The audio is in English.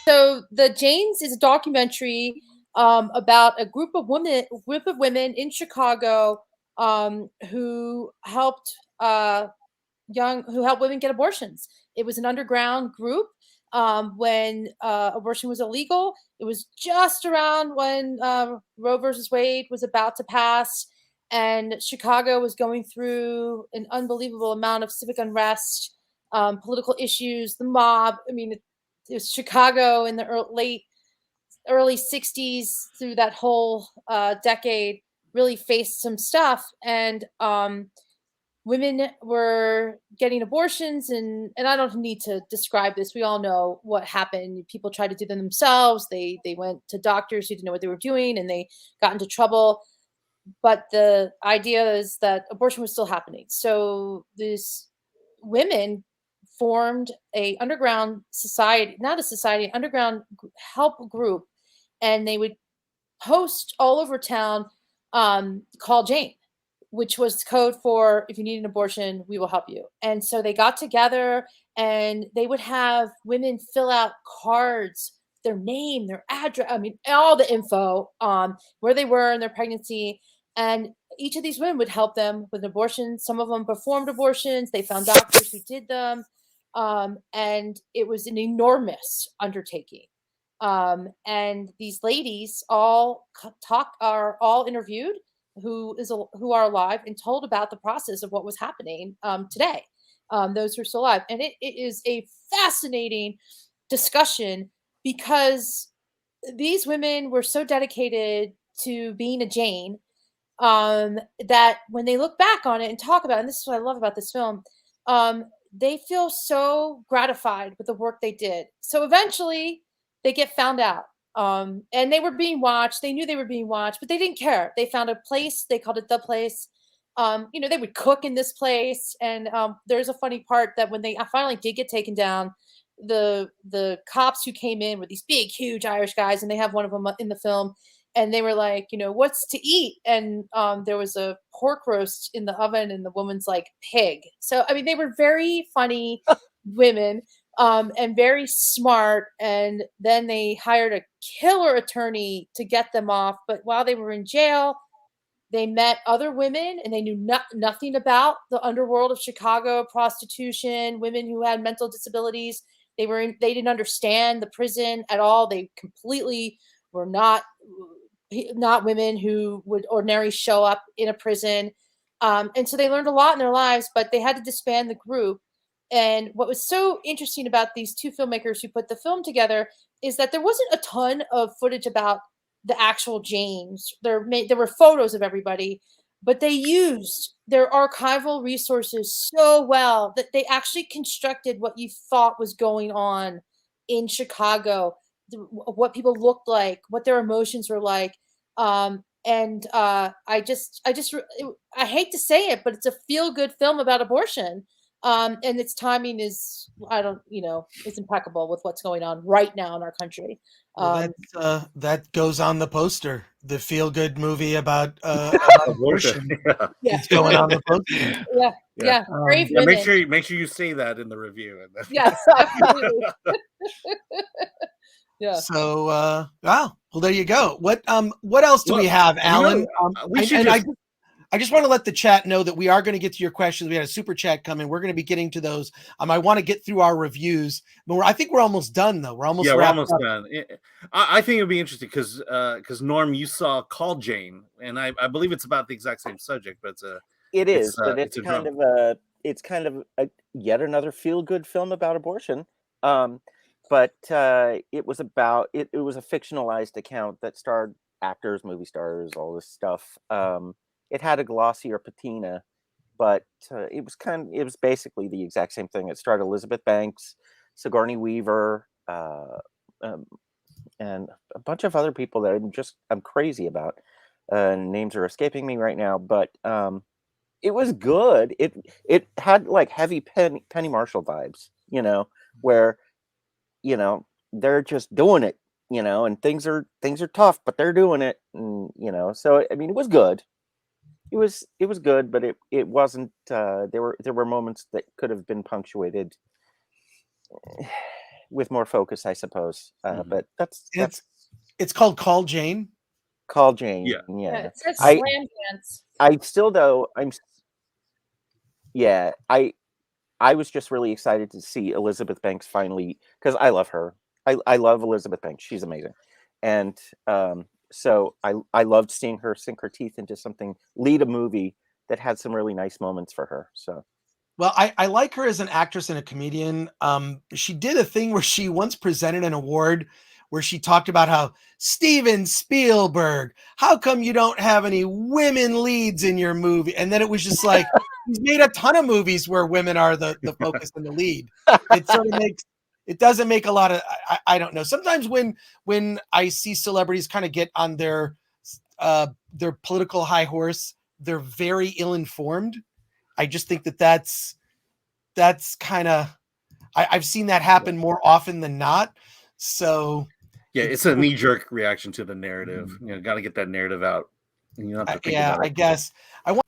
So the Janes is a documentary about a group of women in Chicago who helped who helped women get abortions. It was an underground group when abortion was illegal. It was just around when Roe versus Wade was about to pass, and Chicago was going through an unbelievable amount of civic unrest, political issues, the mob. I mean, it was Chicago in the early 60s through that whole decade really faced some stuff, and women were getting abortions, and I don't need to describe this. We all know what happened. People tried to do them themselves. They went to doctors who didn't know what they were doing, and they got into trouble. But the idea is that abortion was still happening. So these women formed a underground society, not a society, underground help group, and they would post all over town, call Jane, which was code for if you need an abortion, we will help you. And so they got together and they would have women fill out cards, their name, their address, I mean, all the info on where they were in their pregnancy. And each of these women would help them with abortions. Some of them performed abortions, they found doctors who did them. And it was an enormous undertaking. And these ladies all are all interviewed who are alive and told about the process of what was happening today. Those who are still alive, and it is a fascinating discussion because these women were so dedicated to being a Jane that when they look back on it and talk about it, and this is what I love about this film, they feel so gratified with the work they did. So eventually they get found out. And they were being watched. They knew they were being watched, but they didn't care. They found a place. They called it the place. They would cook in this place. And there's a funny part that when they finally did get taken down, the cops who came in were these big, huge Irish guys, and they have one of them in the film. And they were like, what's to eat? And there was a pork roast in the oven, and the woman's like, pig. So, I mean, they were very funny women. And very smart. And then they hired a killer attorney to get them off. But while they were in jail, they met other women, and they knew nothing about the underworld of Chicago, prostitution, women who had mental disabilities. They didn't understand the prison at all. They completely were not women who would ordinarily show up in a prison. And so they learned a lot in their lives, but they had to disband the group. And what was so interesting about these two filmmakers who put the film together is that there wasn't a ton of footage about the actual Janes. There were photos of everybody, but they used their archival resources so well that they actually constructed what you thought was going on in Chicago, what people looked like, what their emotions were like. I hate to say it, but it's a feel-good film about abortion. And its timing is, it's impeccable with what's going on right now in our country. That goes on the poster. The feel-good movie about abortion. Yeah. It's going on the poster. Yeah. Brave women. Make sure you say that in the review. Yes, absolutely. Yeah. So, wow. Well, there you go. What else do we have, Alan? I just want to let the chat know that we are going to get to your questions. We had a super chat coming. We're going to be getting to those. I want to get through our reviews, but I think we're almost done, though. We're almost done. I think it'd be interesting because Norm, you saw Call Jane, and I believe it's about the exact same subject, but it's kind of a yet another feel-good film about abortion. But it was a fictionalized account that starred actors, movie stars, all this stuff. It had a glossier patina, but it was basically the exact same thing. It starred Elizabeth Banks, Sigourney Weaver, and a bunch of other people that I'm crazy about. Names are escaping me right now, but it was good. It had like heavy Penny Marshall vibes, where they're just doing it, and things are tough, but they're doing it, and so I mean, it was good. It was good, but it wasn't. There were moments that could have been punctuated. with more focus, I suppose. But that's it's called Call Jane. Call Jane. Yeah. It says Slam Dance. I still though I was just really excited to see Elizabeth Banks finally, because I love her. I love Elizabeth Banks. She's amazing. And so I loved seeing her sink her teeth into something, lead a movie that had some really nice moments for her. So, well, I like her as an actress and a comedian. She did a thing where she once presented an award where she talked about how Steven Spielberg, how come you don't have any women leads in your movie? And then it was just like, he's made a ton of movies where women are the focus and the lead. It sort of makes, it doesn't make a lot of, I don't know. Sometimes when I see celebrities kind of get on their political high horse, they're very ill-informed. I just think that's kind of, I've seen that happen more often than not. So yeah, it's a knee-jerk reaction to the narrative. You know, got to get that narrative out. You don't have to think about it. I guess I want